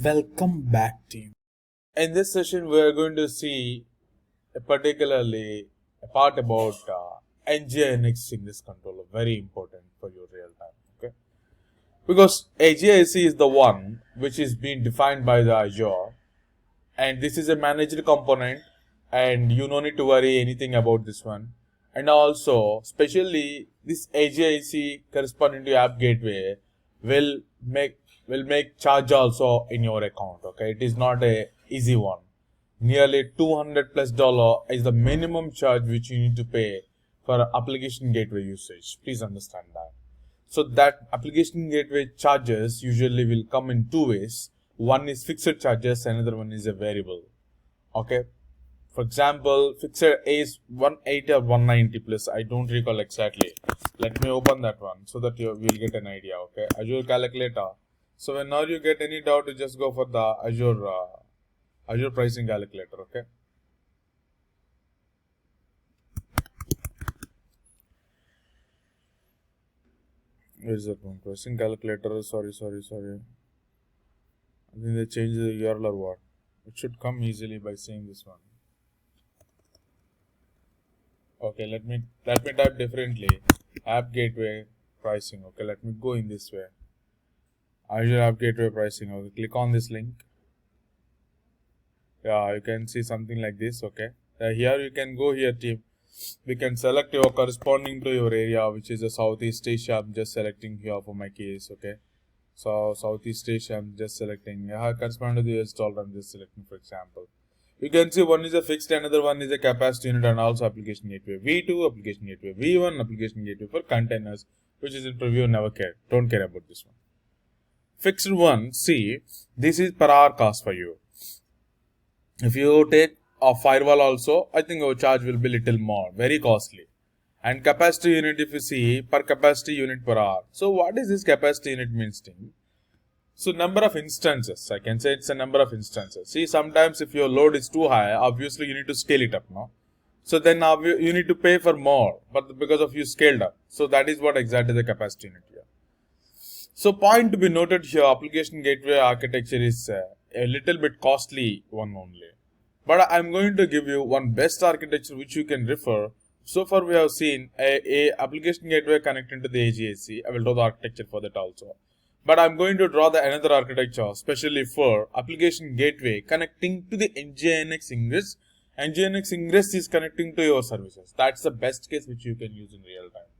Welcome back, team. In this session, we are going to see particularly a part about NGINX in this controller, very important for your real time. Okay, because AGIC is the one which is being defined by the Azure, and this is a managed component, and you don't need to worry anything about this one. And also, especially this AGIC corresponding to app gateway will make charge also in your account. Okay, it is not a easy one. Nearly $200+ is the minimum charge which you need to pay for application gateway usage. Please understand that. So that application gateway charges usually will come in two ways. One is fixed charges, another one is a variable. Okay. For example, fixed is 180 or 190 plus. I don't recall exactly. Let me open that one so that you will get an idea. Okay. Azure calculator. So whenever you get any doubt, you just go for the Azure pricing calculator. Okay. Where is that one? Pricing calculator. Sorry. I think they changed the URL or what? It should come easily by saying this one. Okay, let me type differently. App gateway pricing. Okay, let me go in this way. Azure app gateway pricing. Okay, click on this link. Yeah, you can see something like this. Okay, here you can go here, team. We can select your corresponding to your area, which is a Southeast Asia. I'm just selecting here for my case. Okay, so Southeast Asia, I'm just selecting. Corresponding to the US dollar, I'm just selecting, for example. You can see one is a fixed, another one is a capacity unit, and also application gateway. V2 application gateway, V1 application gateway for containers, which is in preview. Never care, don't care about this one. Fixed one, see, this is per hour cost for you. If you take a firewall also, I think our charge will be little more, very costly. And capacity unit, if you see, per capacity unit per hour. So what is this capacity unit means, team? So number of instances, I can say it's a number of instances. See, sometimes if your load is too high, obviously you need to scale it up, no? So then you need to pay for more, but because of you scaled up. So that is what exactly the capacity unit here. So point to be noted here, application gateway architecture is a little bit costly one only. But I'm going to give you one best architecture which you can refer. So far we have seen a application gateway connected to the AGIC. I will draw the architecture for that also. But I'm going to draw the another architecture, especially for application gateway connecting to the NGINX ingress. NGINX ingress is connecting to your services. That's the best case which you can use in real time.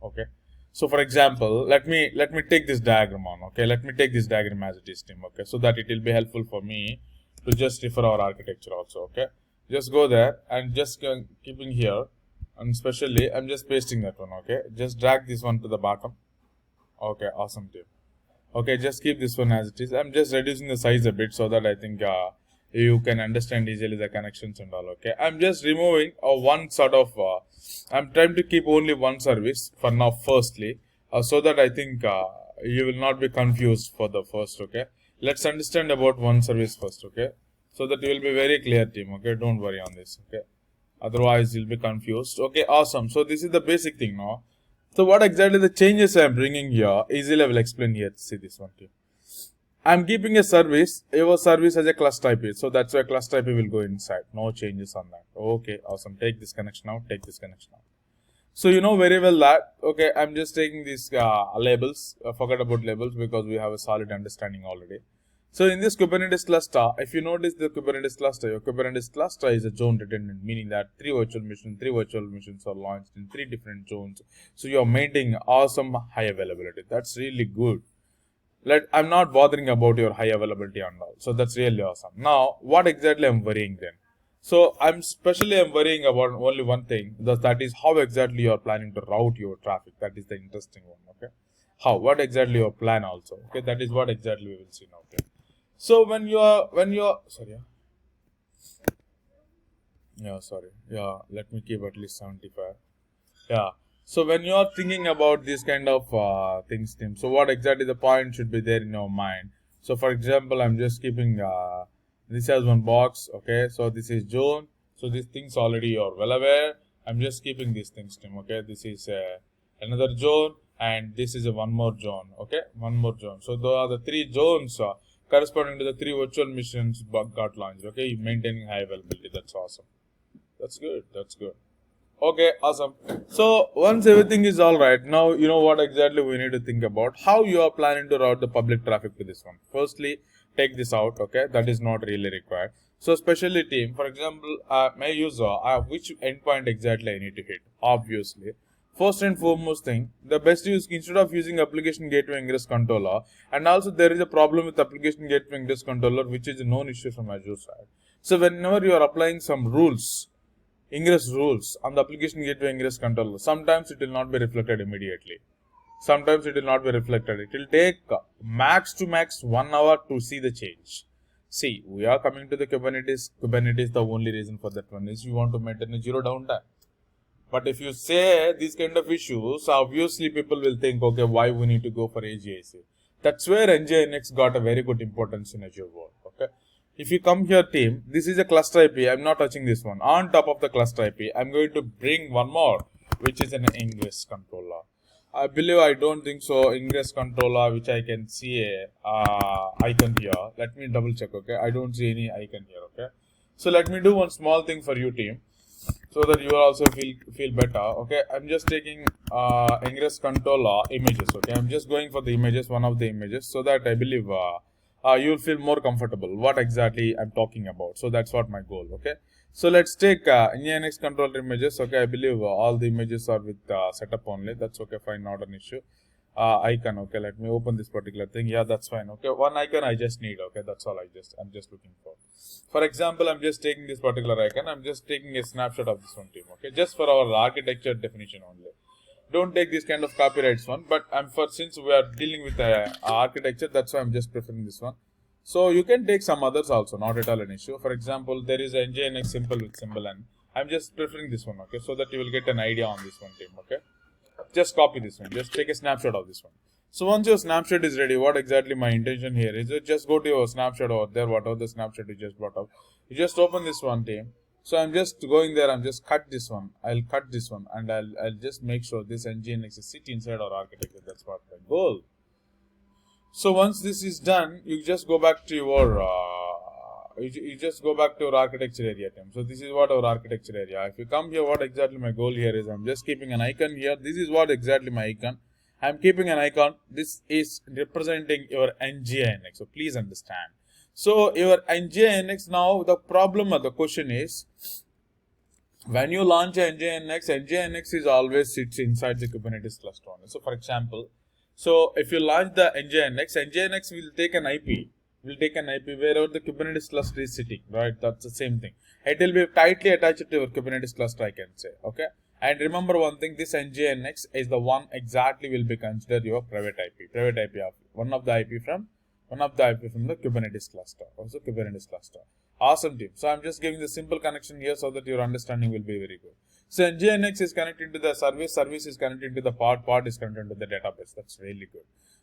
Okay. So for example, let me take this diagram on. Okay. Let me take this diagram as it is, team. Okay. So that it will be helpful for me to just refer our architecture also. Okay. Just go there and just keeping here, and especially I'm just pasting that one. Okay. Just drag this one to the bottom. Okay. Awesome, team. Okay, just keep this one as it is. I'm just reducing the size a bit so that I think you can understand easily the connections and all. Okay, I'm just removing one sort of. I'm trying to keep only one service for now. Firstly, so that I think you will not be confused for the first. Okay, let's understand about one service first. Okay, so that you will be very clear, team. Okay, don't worry on this. Okay, otherwise you'll be confused. Okay, awesome. So this is the basic thing now. So what exactly the changes I am bringing here, easily I will explain here. See this one too. I am keeping a service, your service as a cluster IP. So that's why cluster IP will go inside. No changes on that. Okay, awesome. Take this connection out, take this connection out. So you know very well that, okay, I'm just taking these labels. Forget about labels because we have a solid understanding already. So in this Kubernetes cluster, if you notice the Kubernetes cluster, your Kubernetes cluster is a zone redundant, meaning that three virtual machines are launched in 3 different zones. So you're maintaining awesome high availability. That's really good. I'm not bothering about your high availability and all. So that's really awesome. Now, what exactly I'm worrying then? So I'm worrying about only one thing. That is how exactly you're planning to route your traffic. That is the interesting one. Okay. How? What exactly your plan also? Okay. That is what exactly we will see now. Okay. So when you're sorry, let me keep at least 75. Yeah. So when you are thinking about this kind of things, team. So what exactly the point should be there in your mind? So for example, I'm just keeping this as one box. Okay. So this is zone. So these things already you're well aware. I'm just keeping these things, team. Okay. This is another zone, and this is one more zone. Okay. One more zone. So those are the 3 zones. corresponding to the 3 virtual machines got launched. Okay, maintaining high availability. That's awesome. That's good. That's good. Okay, awesome. So once everything is all right, now you know what exactly we need to think about. How you are planning to route the public traffic to this one. Firstly, take this out. Okay, that is not really required. So especially team, for example, my user, which endpoint exactly I need to hit. Obviously, first and foremost thing, the best use instead of using application gateway ingress controller, and also there is a problem with application gateway ingress controller, which is a known issue from Azure side. So whenever you are applying some rules, ingress rules on the application gateway ingress controller, sometimes it will not be reflected immediately. Sometimes it will not be reflected. It will take max to max 1 hour to see the change. See, we are coming to the Kubernetes. Kubernetes, the only reason for that one is you want to maintain a zero downtime. But if you say these kind of issues, obviously people will think, okay, why we need to go for AGIC? That's where NGINX got a very good importance in Azure world. Okay. If you come here, team, this is a cluster IP. I'm not touching this one. On top of the cluster IP, I'm going to bring one more, which is an ingress controller. I believe, I don't think so, ingress controller, which I can see a icon here. Let me double check, okay? I don't see any icon here, okay? So let me do one small thing for you, team, so that you will also feel better, okay? I'm just taking ingress controller images, okay? I'm just going for the images, one of the images, so that I believe you will feel more comfortable what exactly I'm talking about. So that's what my goal, okay? So let's take NGINX controller images. Okay, I believe all the images are with setup only. That's okay, fine, not an issue. Icon, okay, let me open this particular thing. Yeah, that's fine. Okay, one icon I just need. Okay, that's all I'm just looking for. For example, I'm just taking this particular icon. I'm just taking a snapshot of this one, team. Okay, just for our architecture definition only. Don't take this kind of copyrights one. But since we are dealing with architecture, that's why I'm just preferring this one. So you can take some others also, not at all an issue. For example, there is a NGINX simple with symbol and I'm just preferring this one, okay, so that you will get an idea on this one, team, okay. Just copy this one, just take a snapshot of this one. So once your snapshot is ready, what exactly my intention here is, just go to your snapshot over there, whatever the snapshot you just brought up. You just open this one, team. So I'm just going there, I'm just cut this one. I'll cut this one and I'll just make sure this NGINX is sit inside our architecture. That's what my goal. So once this is done, you just go back to your you just go back to your architecture area, team. So this is what our architecture area. If you come here, what exactly my goal here is, I'm just keeping an icon here. This is what exactly my icon. I'm keeping an icon. This is representing your NGINX. So please understand. So your NGINX now, the problem or the question is, when you launch NGINX is always sits inside the Kubernetes cluster only. So for example, so if you launch the NGINX will take an IP. Wherever the Kubernetes cluster is sitting, right? That's the same thing. It will be tightly attached to your Kubernetes cluster, I can say, okay? And remember one thing, this NGINX is the one exactly will be considered your private IP. One of the IP from the Kubernetes cluster, also Kubernetes cluster. Awesome, team. So I'm just giving the simple connection here so that your understanding will be very good. So NGINX is connected to the service is connected to the part is connected to the database. That's really good.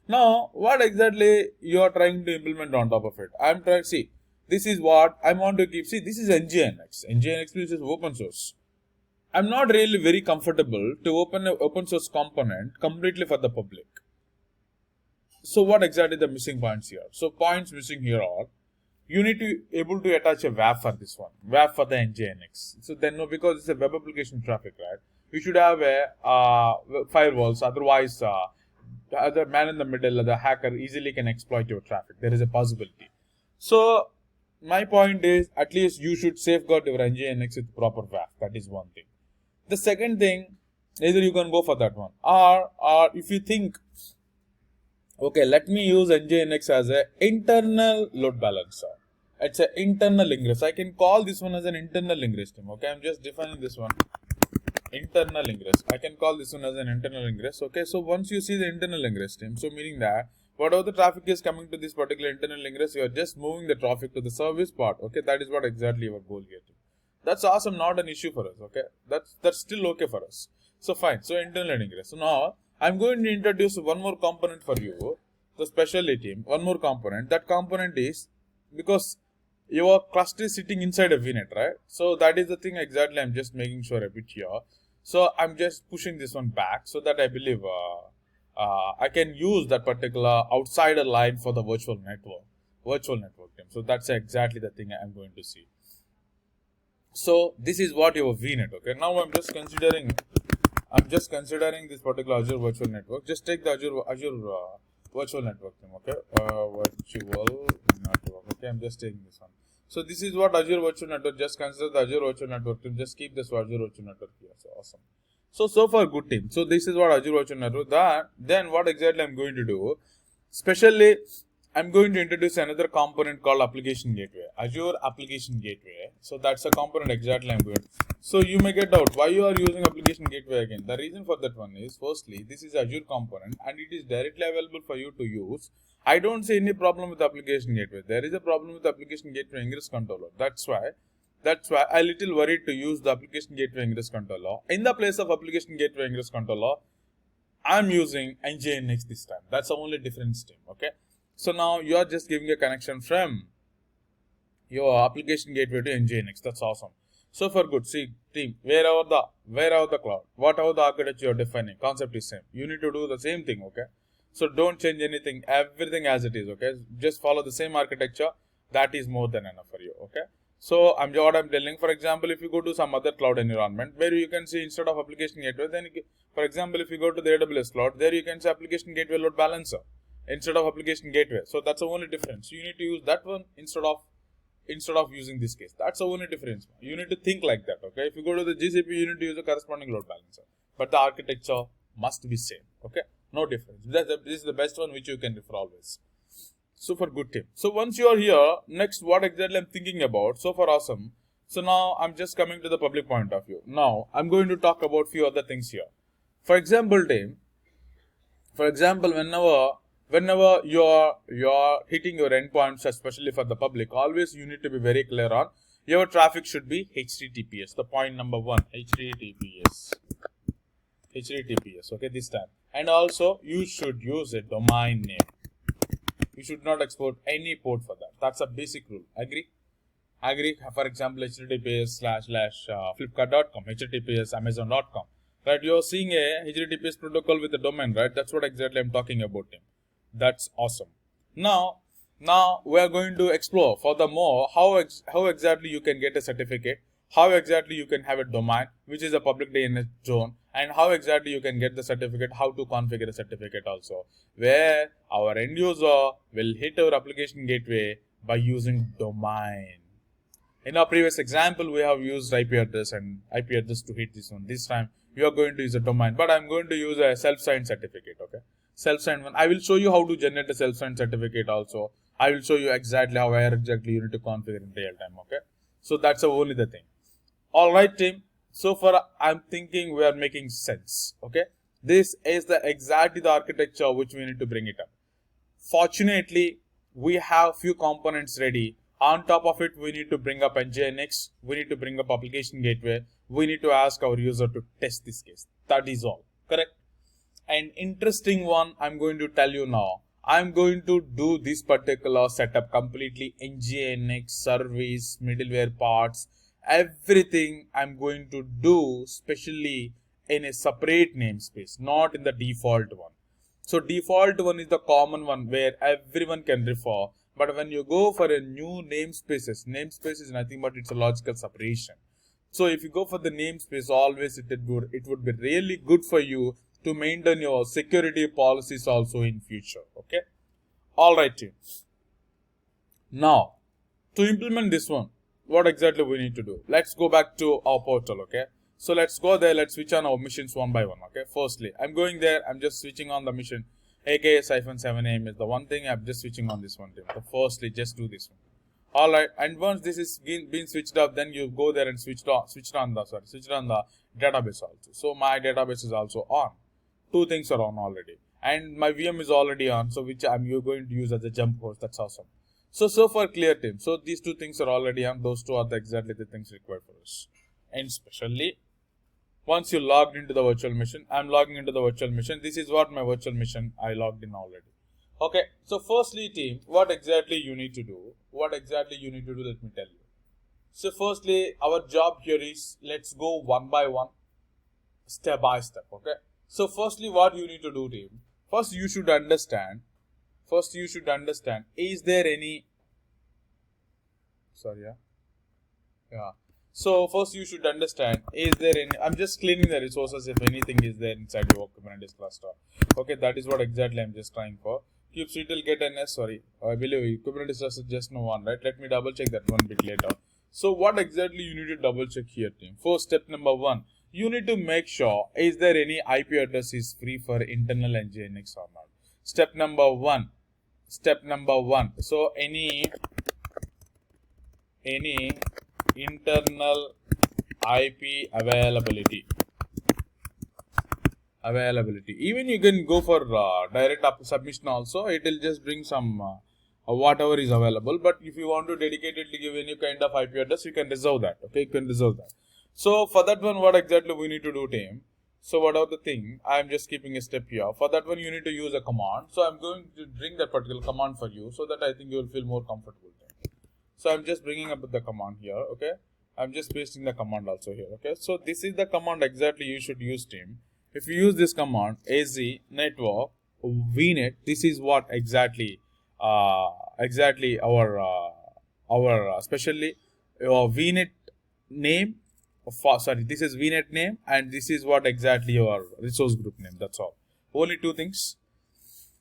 Now, what exactly you are trying to implement on top of it? I'm trying, see, this is what I want to keep. See, this is NGINX. NGINX which is open source. I'm not really very comfortable to open an open source component completely for the public. So what exactly the missing points here? So points missing here are, you need to able to attach a WAF for this one, WAF for the NGINX. So then, no, because it's a web application traffic, right? You should have a firewalls. Otherwise, the other man in the middle, the hacker easily can exploit your traffic. There is a possibility. So my point is, at least you should safeguard your NGINX with proper WAF. That is one thing. The second thing, either you can go for that one, or if you think, okay, let me use NGINX as an internal load balancer. It's an internal ingress. I can call this one as an internal ingress, team. Okay, I'm just defining this one. Internal ingress. I can call this one as an internal ingress. Okay, so once you see the internal ingress, team, so meaning that whatever the traffic is coming to this particular internal ingress, you are just moving the traffic to the service part. Okay, that is what exactly our goal here, team. That's awesome, not an issue for us. Okay, that's still okay for us. So fine. So internal ingress. So now I'm going to introduce one more component for you, the specialty team. One more component. That component is, because your cluster is sitting inside a VNet, right? So that is the thing exactly. I'm just making sure a bit here. So I'm just pushing this one back so that I believe I can use that particular outsider line for the virtual network. virtual network team. So that's exactly the thing I'm going to see. So this is what your VNet. Okay, now I'm just considering this particular Azure virtual network. Just take the Azure virtual network team. Okay, virtual network. Okay, I'm just taking this one. So this is what Azure virtual network. Just consider the Azure virtual network team. Just keep this Azure virtual network here. So awesome. So far good team. So this is what Azure virtual network. Then what exactly I'm going to do? Especially, I'm going to introduce another component called application gateway, Azure application gateway. So that's a component exactly I'm going to. So you may get out why you are using application gateway again. The reason for that one is, firstly, this is Azure component and it is directly available for you to use. I don't see any problem with application gateway. There is a problem with application gateway ingress controller. That's why I little worried to use the application gateway ingress controller. In the place of application gateway ingress controller, I'm using NGINX this time. That's the only difference team. Okay. So now you are just giving a connection from your application gateway to NGINX. That's awesome. So for good, see team, wherever the cloud, whatever the architecture you're defining, concept is same. You need to do the same thing. Okay. So don't change anything, everything as it is. Okay. Just follow the same architecture. That is more than enough for you. Okay. So what I'm telling, for example, if you go to some other cloud environment where you can see instead of application gateway, then for example, if you go to the AWS cloud, there you can see application gateway load balancer instead of application gateway. So that's the only difference. You need to use that one instead of using this case. That's the only difference. You need to think like that. Okay. If you go to the GCP, you need to use a corresponding load balancer, but the architecture must be same. Okay. No difference. This is the best one which you can refer always. Super good tip. So once you are here, next what exactly I'm thinking about. So far awesome. So now I'm just coming to the public point of view. Now I'm going to talk about few other things here. For example, team. For example, whenever you are hitting your endpoints, especially for the public, always you need to be very clear on your traffic should be HTTPS. The point number one, HTTPS. Okay, this time. And also you should use a domain name. You should not export any port for that. That's a basic rule. Agree? For example, https://flipkart.com, https amazon.com. Right? You're seeing a HTTPS protocol with a domain, right? That's what exactly I'm talking about. That's awesome. Now we are going to explore furthermore how exactly you can get a certificate, how exactly you can have a domain, which is a public DNS zone, and how exactly you can get the certificate, how to configure a certificate also, where our end user will hit our application gateway by using domain. In our previous example, we have used IP address to hit this one. This time, you are going to use a domain, but I'm going to use a self-signed certificate, okay? Self-signed one. I will show you how to generate a self-signed certificate also. I will show you exactly where exactly you need to configure in real time, okay? So that's only the thing. Alright team, so far I'm thinking we are making sense. Okay, this is exactly the architecture which we need to bring it up. Fortunately, we have few components ready. On top of it, we need to bring up NGINX, we need to bring up application gateway, we need to ask our user to test this case. That is all, correct? An interesting one I'm going to tell you now. I'm going to do this particular setup completely NGINX, service, middleware parts, everything I'm going to do especially in a separate namespace, not in the default one. So default one is the common one where everyone can refer, but when you go for a new namespace is nothing but it's a logical separation. So if you go for the namespace, always it would be really good for you to maintain your security policies also in future. Okay. Alright team. Now to implement this one, what exactly we need to do? Let's go back to our portal, okay? So let's go there, let's switch on our missions one by one, okay? Firstly, I'm going there, I'm just switching on the mission. AKS-7AM is the one thing, I'm just switching on this one. So firstly, just do this one. Alright, and once this is been switched up, then you go there and switch on the database also. So my database is also on. Two things are on already. And my VM is already on, so which you're going to use as a jump host. That's awesome. So far clear team. So these two things are already on. Those two are exactly the things required for us. And especially once you logged into the virtual machine, I'm logging into the virtual machine. This is what my virtual machine I logged in already. Okay. So firstly team, what exactly you need to do? Let me tell you. So firstly, our job here is let's go one by one, step by step. Okay. So firstly, what you need to do team? First you should understand, is there any Sorry, yeah. So first you should understand, is there any, I'm just cleaning the resources if anything is there inside your Kubernetes cluster. Okay, that is what exactly I'm just trying for. kubectl get ns, sorry, I believe Kubernetes cluster just no one, right? Let me double check that one bit later. So what exactly you need to double check here, team? First, step number 1, you need to make sure, is there any IP address is free for internal NGINX or not? Step number 1. So any internal IP availability. Even you can go for direct submission also. It will just bring some whatever is available. But if you want to dedicatedly give any kind of IP address, you can reserve that. Okay, you can reserve that. So for that one, what exactly we need to do, team? So what are the thing? I am just keeping a step here. For that one, you need to use a command. So I'm going to bring that particular command for you, so that I think you will feel more comfortable. So I'm just bringing up the command here. Okay, I'm just pasting the command also here. Okay, so this is the command exactly you should use, team. If you use this command, az network vnet, this is what exactly our especially vnet name. Sorry, this is vnet name, and this is what exactly your resource group name. That's all. Only two things.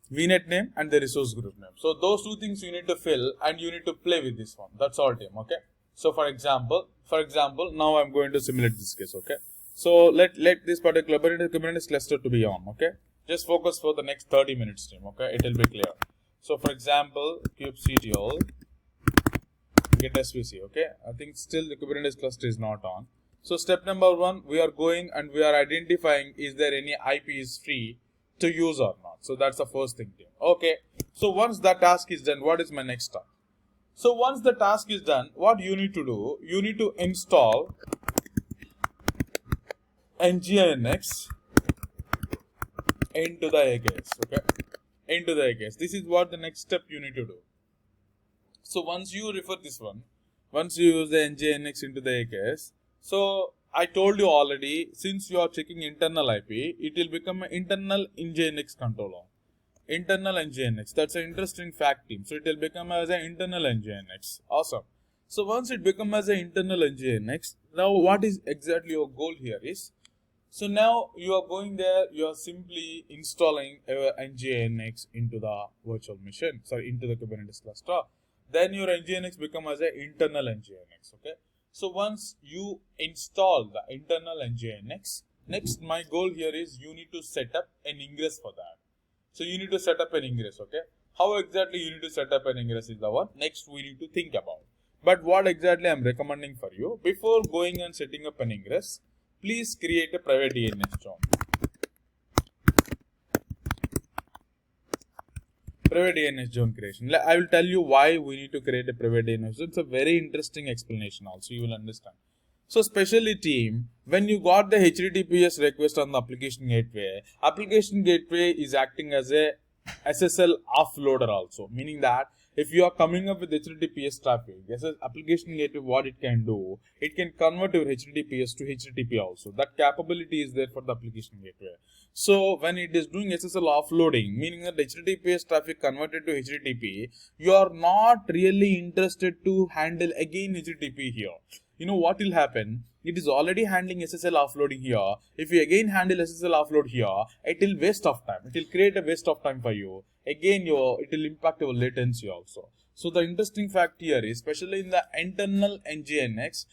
VNet name and the resource group name. So those two things you need to fill, and you need to play with this one. That's all, team. Okay. So for example, now I'm going to simulate this case. Okay. So let this particular Kubernetes cluster to be on. Okay. Just focus for the next 30 minutes, team. Okay. It will be clear. So for example, kubectl get svc. Okay. I think still the Kubernetes cluster is not on. So step number 1, we are going and we are identifying, is there any IP is free to use or not. So that's the first thing, team. Okay. So once that task is done, what is my next step? So once the task is done, what you need to do, you need to install NGINX into the AKS. Okay, into the AKS. This is what the next step you need to do. So once you refer this one, once you use the NGINX into the AKS, so I told you already, since you are checking internal IP, it will become an internal NGINX controller. Internal NGINX. That's an interesting fact, team. So it will become as an internal NGINX. Awesome. So once it becomes as an internal NGINX, now what is exactly your goal here is, so now you are going there, you are simply installing NGINX into the virtual machine, into the Kubernetes cluster. Then your NGINX become as an internal NGINX. Okay. So once you install the internal NGINX, next my goal here is you need to set up an ingress for that. So you need to set up an ingress, okay? How exactly you need to set up an ingress is the one next we need to think about. But what exactly I am recommending for you, before going and setting up an ingress, please create a private DNS zone. Private DNS zone creation. I will tell you why we need to create a private DNS zone. It's a very interesting explanation also, you will understand. So especially team, when you got the HTTPS request on the application gateway is acting as a SSL offloader also, meaning that if you are coming up with HTTPS traffic, application gateway, what it can do, it can convert your HTTPS to HTTP also. That capability is there for the application gateway. So when it is doing SSL offloading, meaning that HTTPS traffic converted to HTTP, you are not really interested to handle again HTTP here. You know what will happen? It is already handling SSL offloading here. If you again handle SSL offload here, it will waste of time. It will create a waste of time for you. Again, it will impact your latency also. So the interesting fact here is, especially in the internal NGINX,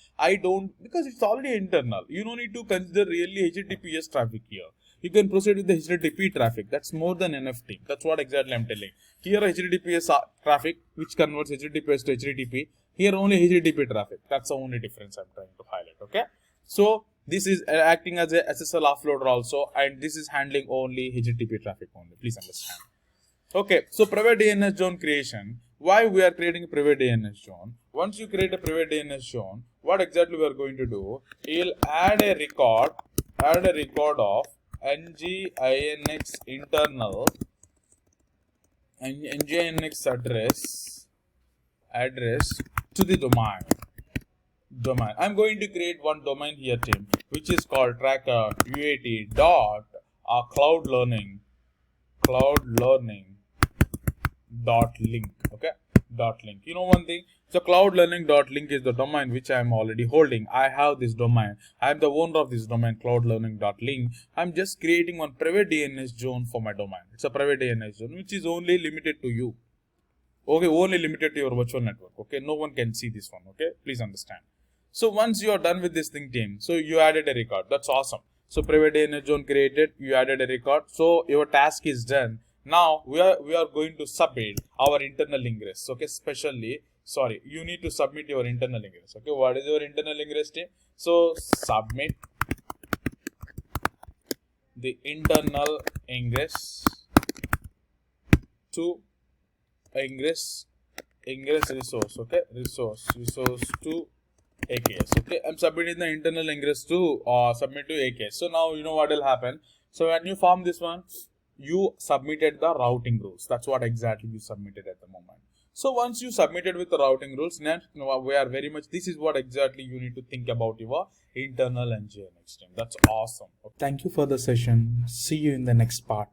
because it's already internal, you don't need to consider really HTTPS traffic here. You can proceed with the HTTP traffic. That's more than enough thing. That's what exactly I'm telling. Here HTTPS traffic, which converts HTTPS to HTTP. Here only HTTP traffic. That's the only difference I'm trying to highlight. Okay. So this is acting as a SSL offloader also, and this is handling only HTTP traffic only. Please understand. Okay. So private DNS zone creation. Why we are creating a private DNS zone? Once you create a private DNS zone, what exactly we are going to do? You'll add a record of NGINX internal and NGINX address to the domain. I'm going to create one domain here, team, which is called tracker UAT dot cloud learning dot link. Okay, .link. You know one thing, so cloud learning .link is the domain which I am already holding. I have this domain. I am the owner of this domain, cloud learning .link. I'm just creating one private DNS zone for my domain. It's a private DNS zone which is only limited to you. Okay, only limited to your virtual network. Okay, no one can see this one. Okay, please understand. So once you are done with this thing, team, so you added a record. That's awesome. So private DNS zone created, you added a record. So your task is done. Now we are going to submit our internal ingress. Okay, you need to submit your internal ingress. Okay, what is your internal ingress, team? So submit the internal ingress to ingress resource. Okay, resource to AKS. Okay, I'm submitting the internal ingress to submit to AKS. So now you know what will happen. So when you form this one, you submitted the routing rules. That's what exactly you submitted at the moment. So once you submitted with the routing rules, next we are very much, this is what exactly you need to think about your internal NGINX team. That's awesome. Okay. Thank you for the session. See you in the next part.